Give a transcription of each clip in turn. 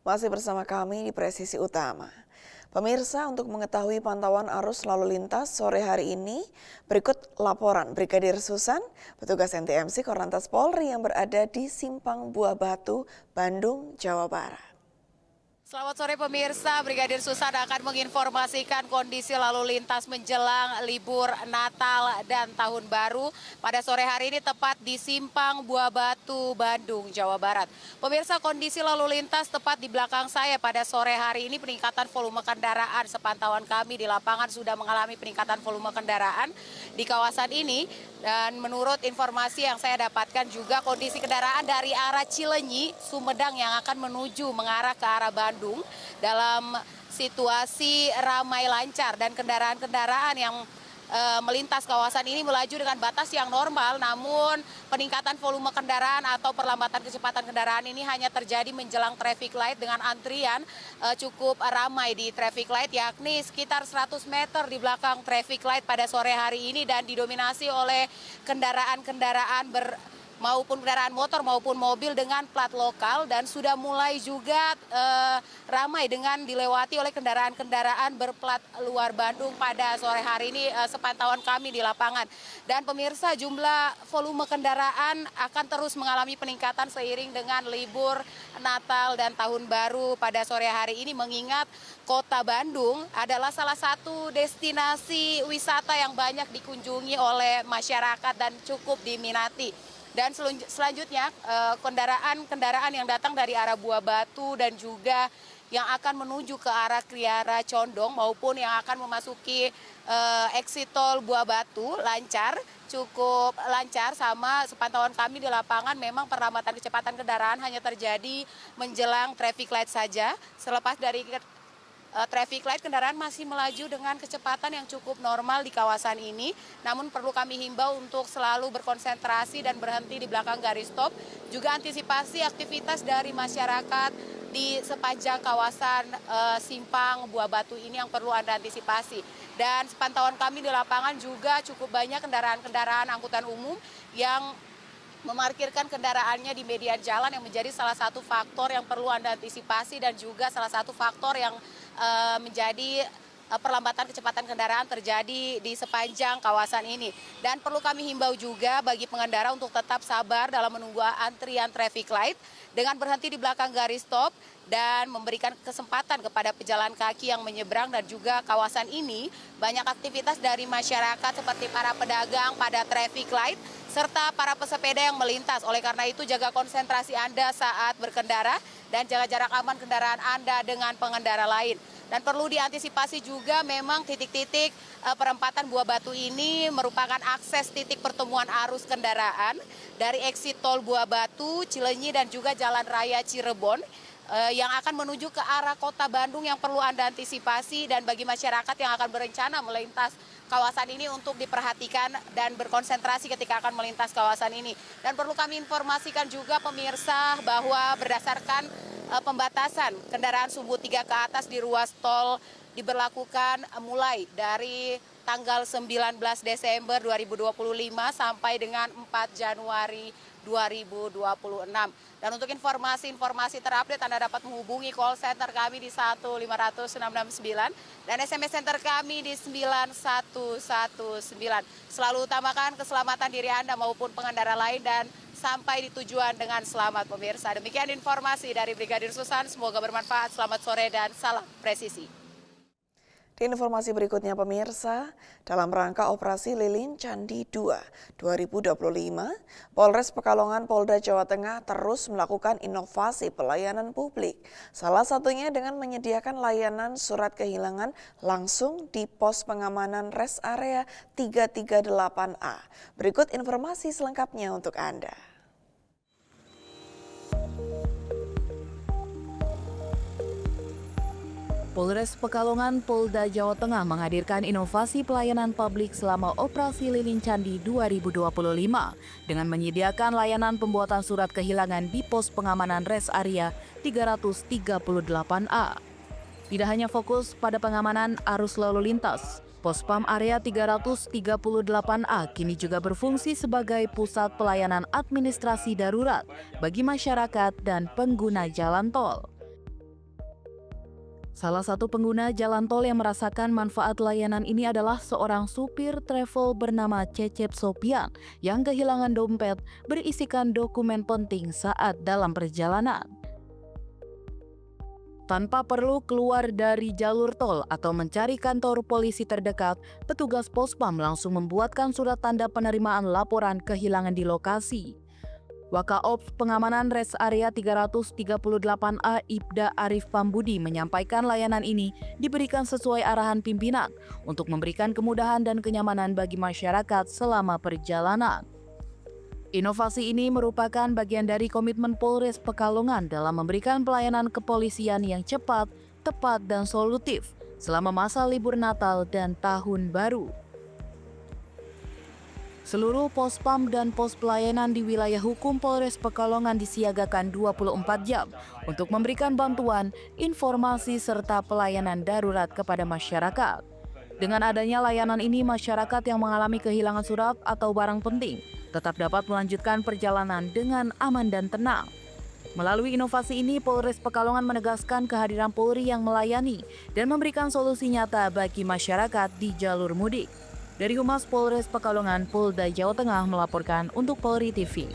Masih bersama kami di Presisi Utama. Pemirsa, untuk mengetahui pantauan arus lalu lintas sore hari ini, berikut laporan Brigadir Susan, petugas NTMC Korlantas Polri yang berada di Simpang Buah Batu, Bandung, Jawa Barat. Selamat sore pemirsa, Brigadir Susan akan menginformasikan kondisi lalu lintas menjelang libur Natal dan Tahun Baru pada sore hari ini tepat di Simpang Buah Batu, Bandung, Jawa Barat. Pemirsa, kondisi lalu lintas tepat di belakang saya pada sore hari ini peningkatan volume kendaraan sepantauan kami di lapangan sudah mengalami peningkatan volume kendaraan di kawasan ini. Dan menurut informasi yang saya dapatkan juga kondisi kendaraan dari arah Cilenyi, Sumedang yang akan menuju mengarah ke arah Bandung dalam situasi ramai lancar dan kendaraan-kendaraan yang melintas kawasan ini melaju dengan batas yang normal, namun peningkatan volume kendaraan atau perlambatan kecepatan kendaraan ini hanya terjadi menjelang traffic light dengan antrian cukup ramai di traffic light, yakni sekitar 100 meter di belakang traffic light pada sore hari ini dan didominasi oleh kendaraan-kendaraan maupun kendaraan motor maupun mobil dengan plat lokal dan sudah mulai juga ramai dengan dilewati oleh kendaraan-kendaraan berplat luar Bandung pada sore hari ini sepantauan kami di lapangan. Dan pemirsa, jumlah volume kendaraan akan terus mengalami peningkatan seiring dengan libur Natal dan Tahun Baru pada sore hari ini, mengingat Kota Bandung adalah salah satu destinasi wisata yang banyak dikunjungi oleh masyarakat dan cukup diminati. Dan selanjutnya kendaraan-kendaraan yang datang dari arah Buah Batu dan juga yang akan menuju ke arah Kriara Condong maupun yang akan memasuki exit tol Buah Batu cukup lancar. Sama sepantauan kami di lapangan memang perlambatan kecepatan kendaraan hanya terjadi menjelang traffic light saja. Selepas dari traffic light, kendaraan masih melaju dengan kecepatan yang cukup normal di kawasan ini. Namun perlu kami himbau untuk selalu berkonsentrasi dan berhenti di belakang garis stop. Juga antisipasi aktivitas dari masyarakat di sepanjang kawasan Simpang Buah Batu ini yang perlu Anda antisipasi. Dan sepantauan kami di lapangan juga cukup banyak kendaraan-kendaraan angkutan umum yang memarkirkan kendaraannya di median jalan yang menjadi salah satu faktor yang perlu Anda antisipasi dan juga salah satu faktor yang menjadi perlambatan kecepatan kendaraan terjadi di sepanjang kawasan ini. Dan perlu kami himbau juga bagi pengendara untuk tetap sabar dalam menunggu antrian traffic light dengan berhenti di belakang garis stop dan memberikan kesempatan kepada pejalan kaki yang menyeberang. Dan juga kawasan ini banyak aktivitas dari masyarakat seperti para pedagang pada traffic light serta para pesepeda yang melintas. Oleh karena itu, jaga konsentrasi Anda saat berkendara dan jaga jarak aman kendaraan Anda dengan pengendara lain. Dan perlu diantisipasi juga memang titik-titik perempatan Buah Batu ini merupakan akses titik pertemuan arus kendaraan dari exit tol Buah Batu, Cilenyi dan juga Jalan Raya Cirebon yang akan menuju ke arah Kota Bandung yang perlu Anda antisipasi. Dan bagi masyarakat yang akan berencana melintas kawasan ini untuk diperhatikan dan berkonsentrasi ketika akan melintas kawasan ini. Dan perlu kami informasikan juga pemirsa bahwa berdasarkan pembatasan kendaraan sumbu 3 ke atas di ruas tol diberlakukan mulai dari tanggal 19 Desember 2025 sampai dengan 4 Januari 2026. Dan untuk informasi terupdate Anda dapat menghubungi call center kami di 15669 dan SMS center kami di 9119. Selalu utamakan keselamatan diri Anda maupun pengendara lain dan sampai di tujuan dengan selamat pemirsa. Demikian informasi dari Brigadir Susan, semoga bermanfaat. Selamat sore dan salam presisi. Di informasi berikutnya pemirsa, dalam rangka Operasi Lilin Candi 2 2025, Polres Pekalongan Polda Jawa Tengah terus melakukan inovasi pelayanan publik. Salah satunya dengan menyediakan layanan surat kehilangan langsung di pos pengamanan Res Area 338A. Berikut informasi selengkapnya untuk Anda. Polres Pekalongan Polda Jawa Tengah menghadirkan inovasi pelayanan publik selama Operasi Lilin Candi 2025 dengan menyediakan layanan pembuatan surat kehilangan di pos pengamanan Res Area 338A. Tidak hanya fokus pada pengamanan arus lalu lintas, Pospam Area 338A kini juga berfungsi sebagai pusat pelayanan administrasi darurat bagi masyarakat dan pengguna jalan tol. Salah satu pengguna jalan tol yang merasakan manfaat layanan ini adalah seorang supir travel bernama Cecep Sopian yang kehilangan dompet berisikan dokumen penting saat dalam perjalanan. Tanpa perlu keluar dari jalur tol atau mencari kantor polisi terdekat, petugas Pospam langsung membuatkan surat tanda penerimaan laporan kehilangan di lokasi. Wakaops Pengamanan Res Area 338A Ibda Arif Pambudi menyampaikan layanan ini diberikan sesuai arahan pimpinan untuk memberikan kemudahan dan kenyamanan bagi masyarakat selama perjalanan. Inovasi ini merupakan bagian dari komitmen Polres Pekalongan dalam memberikan pelayanan kepolisian yang cepat, tepat, dan solutif selama masa libur Natal dan Tahun Baru. Seluruh pos PAM dan pos pelayanan di wilayah hukum Polres Pekalongan disiagakan 24 jam untuk memberikan bantuan, informasi, serta pelayanan darurat kepada masyarakat. Dengan adanya layanan ini, masyarakat yang mengalami kehilangan surat atau barang penting tetap dapat melanjutkan perjalanan dengan aman dan tenang. Melalui inovasi ini, Polres Pekalongan menegaskan kehadiran Polri yang melayani dan memberikan solusi nyata bagi masyarakat di jalur mudik. Dari Humas Polres Pekalongan, Polda Jawa Tengah melaporkan untuk Polri TV.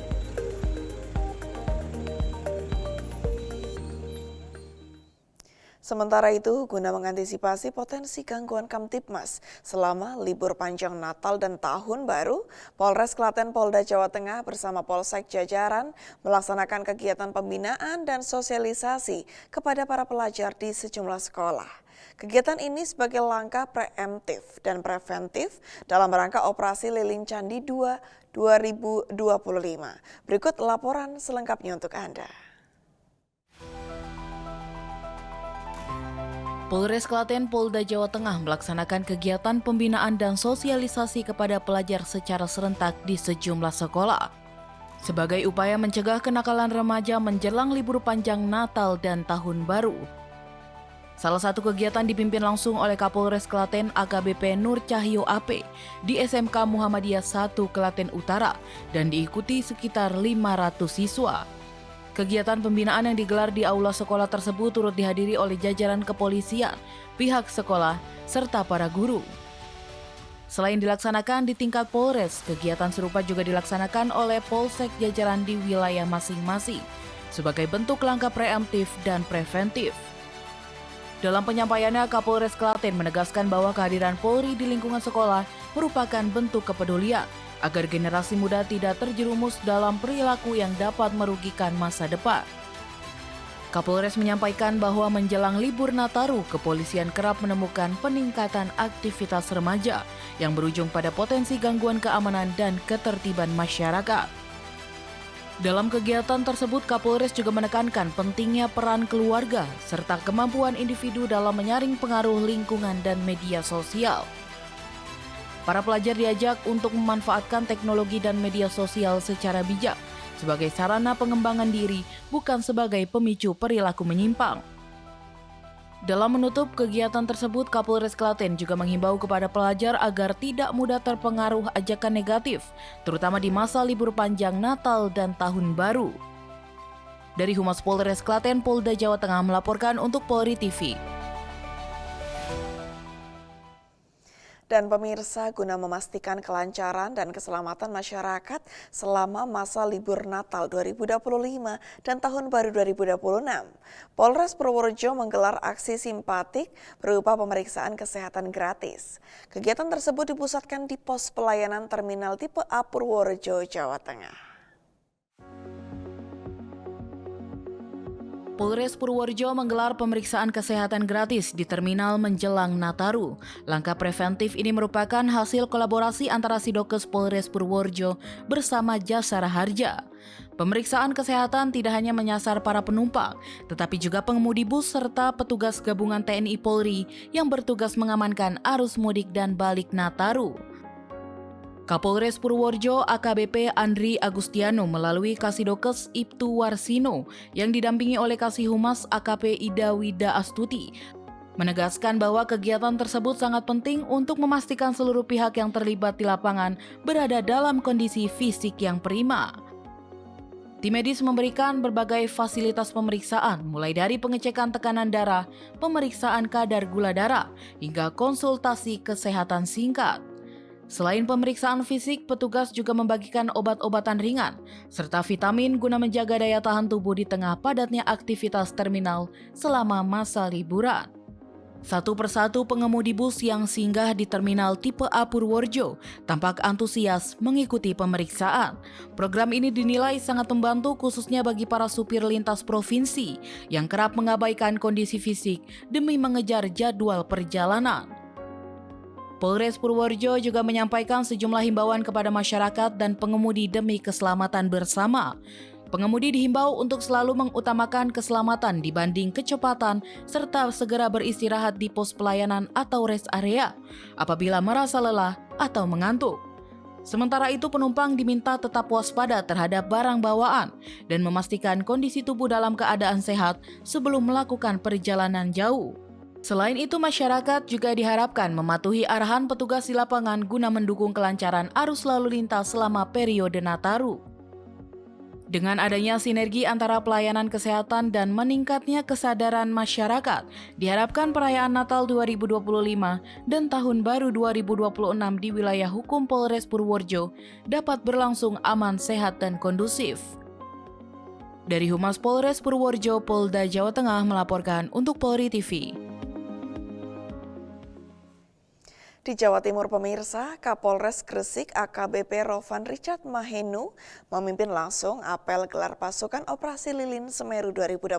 Sementara itu, guna mengantisipasi potensi gangguan Kamtibmas selama libur panjang Natal dan Tahun Baru, Polres Klaten Polda Jawa Tengah bersama Polsek jajaran melaksanakan kegiatan pembinaan dan sosialisasi kepada para pelajar di sejumlah sekolah. Kegiatan ini sebagai langkah preemptif dan preventif dalam rangka Operasi Lilin Candi 2 2025. Berikut laporan selengkapnya untuk Anda. Polres Klaten Polda Jawa Tengah melaksanakan kegiatan pembinaan dan sosialisasi kepada pelajar secara serentak di sejumlah sekolah. Sebagai upaya mencegah kenakalan remaja menjelang libur panjang Natal dan Tahun Baru. Salah satu kegiatan dipimpin langsung oleh Kapolres Klaten AKBP Nur Cahyo AP di SMK Muhammadiyah 1 Klaten Utara dan diikuti sekitar 500 siswa. Kegiatan pembinaan yang digelar di aula sekolah tersebut turut dihadiri oleh jajaran kepolisian, pihak sekolah, serta para guru. Selain dilaksanakan di tingkat Polres, kegiatan serupa juga dilaksanakan oleh Polsek jajaran di wilayah masing-masing sebagai bentuk langkah preemptif dan preventif. Dalam penyampaiannya, Kapolres Klaten menegaskan bahwa kehadiran Polri di lingkungan sekolah merupakan bentuk kepedulian agar generasi muda tidak terjerumus dalam perilaku yang dapat merugikan masa depan. Kapolres menyampaikan bahwa menjelang libur Nataru, kepolisian kerap menemukan peningkatan aktivitas remaja yang berujung pada potensi gangguan keamanan dan ketertiban masyarakat. Dalam kegiatan tersebut, Kapolres juga menekankan pentingnya peran keluarga serta kemampuan individu dalam menyaring pengaruh lingkungan dan media sosial. Para pelajar diajak untuk memanfaatkan teknologi dan media sosial secara bijak sebagai sarana pengembangan diri, bukan sebagai pemicu perilaku menyimpang. Dalam menutup kegiatan tersebut, Kapolres Klaten juga menghimbau kepada pelajar agar tidak mudah terpengaruh ajakan negatif, terutama di masa libur panjang Natal dan Tahun Baru. Dari Humas Polres Klaten, Polda Jawa Tengah melaporkan untuk Polri TV. Dan pemirsa, guna memastikan kelancaran dan keselamatan masyarakat selama masa libur Natal 2025 dan Tahun Baru 2026, Polres Purworejo menggelar aksi simpatik berupa pemeriksaan kesehatan gratis. Kegiatan tersebut dipusatkan di pos pelayanan terminal tipe A Purworejo, Jawa Tengah. Polres Purworejo menggelar pemeriksaan kesehatan gratis di terminal menjelang Nataru. Langkah preventif ini merupakan hasil kolaborasi antara Sidokes Polres Purworejo bersama Jasara Harja. Pemeriksaan kesehatan tidak hanya menyasar para penumpang, tetapi juga pengemudi bus serta petugas gabungan TNI Polri yang bertugas mengamankan arus mudik dan balik Nataru. Kapolres Purworejo AKBP Andri Agustiano melalui Kasidokes Ibtu Warsino yang didampingi oleh Kasih Humas AKP Ida Wida Astuti menegaskan bahwa kegiatan tersebut sangat penting untuk memastikan seluruh pihak yang terlibat di lapangan berada dalam kondisi fisik yang prima. Tim medis memberikan berbagai fasilitas pemeriksaan, mulai dari pengecekan tekanan darah, pemeriksaan kadar gula darah, hingga konsultasi kesehatan singkat. Selain pemeriksaan fisik, petugas juga membagikan obat-obatan ringan, serta vitamin guna menjaga daya tahan tubuh di tengah padatnya aktivitas terminal selama masa liburan. Satu persatu pengemudi bus yang singgah di terminal tipe A Purworejo tampak antusias mengikuti pemeriksaan. Program ini dinilai sangat membantu khususnya bagi para supir lintas provinsi yang kerap mengabaikan kondisi fisik demi mengejar jadwal perjalanan. Polres Purworejo juga menyampaikan sejumlah himbauan kepada masyarakat dan pengemudi demi keselamatan bersama. Pengemudi dihimbau untuk selalu mengutamakan keselamatan dibanding kecepatan serta segera beristirahat di pos pelayanan atau rest area apabila merasa lelah atau mengantuk. Sementara itu penumpang diminta tetap waspada terhadap barang bawaan dan memastikan kondisi tubuh dalam keadaan sehat sebelum melakukan perjalanan jauh. Selain itu, masyarakat juga diharapkan mematuhi arahan petugas di lapangan guna mendukung kelancaran arus lalu lintas selama periode Nataru. Dengan adanya sinergi antara pelayanan kesehatan dan meningkatnya kesadaran masyarakat, diharapkan perayaan Natal 2025 dan Tahun Baru 2026 di wilayah hukum Polres Purworejo dapat berlangsung aman, sehat, dan kondusif. Dari Humas Polres Purworejo, Polda Jawa Tengah melaporkan untuk Polri TV. Di Jawa Timur pemirsa, Kapolres Gresik AKBP Rovan Richard Mahenu memimpin langsung apel gelar pasukan Operasi Lilin Semeru 2025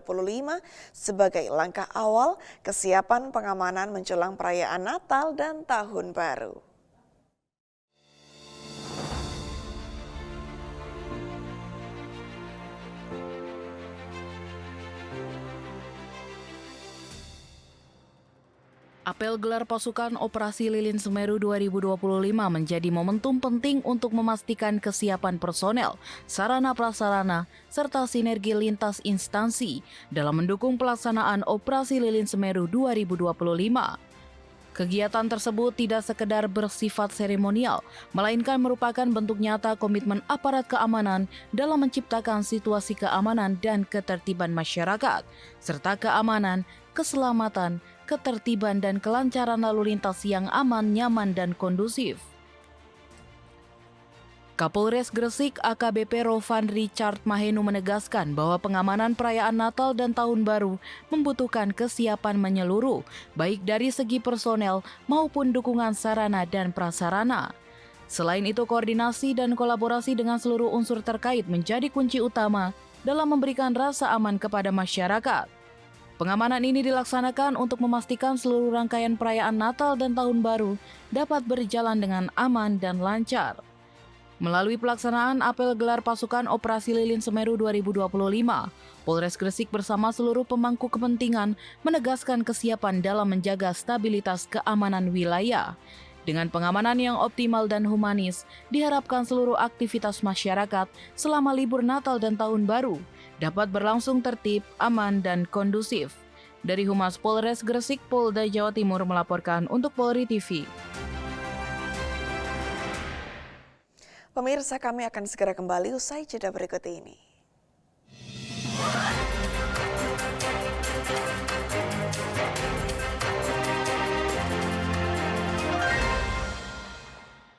sebagai langkah awal kesiapan pengamanan menjelang perayaan Natal dan Tahun Baru. Apel gelar pasukan Operasi Lilin Semeru 2025 menjadi momentum penting untuk memastikan kesiapan personel, sarana prasarana, serta sinergi lintas instansi dalam mendukung pelaksanaan Operasi Lilin Semeru 2025. Kegiatan tersebut tidak sekedar bersifat seremonial, melainkan merupakan bentuk nyata komitmen aparat keamanan dalam menciptakan situasi keamanan dan ketertiban masyarakat, serta keamanan, keselamatan, ketertiban, dan kelancaran lalu lintas yang aman, nyaman, dan kondusif. Kapolres Gresik AKBP Rovan Richard Mahenu menegaskan bahwa pengamanan perayaan Natal dan Tahun Baru membutuhkan kesiapan menyeluruh, baik dari segi personel maupun dukungan sarana dan prasarana. Selain itu, koordinasi dan kolaborasi dengan seluruh unsur terkait menjadi kunci utama dalam memberikan rasa aman kepada masyarakat. Pengamanan ini dilaksanakan untuk memastikan seluruh rangkaian perayaan Natal dan Tahun Baru dapat berjalan dengan aman dan lancar. Melalui pelaksanaan apel gelar pasukan Operasi Lilin Semeru 2025, Polres Gresik bersama seluruh pemangku kepentingan menegaskan kesiapan dalam menjaga stabilitas keamanan wilayah. Dengan pengamanan yang optimal dan humanis, diharapkan seluruh aktivitas masyarakat selama libur Natal dan Tahun Baru dapat berlangsung tertib, aman, dan kondusif. Dari Humas Polres Gresik, Polda Jawa Timur melaporkan untuk Polri TV. Pemirsa, kami akan segera kembali usai jeda berikut ini.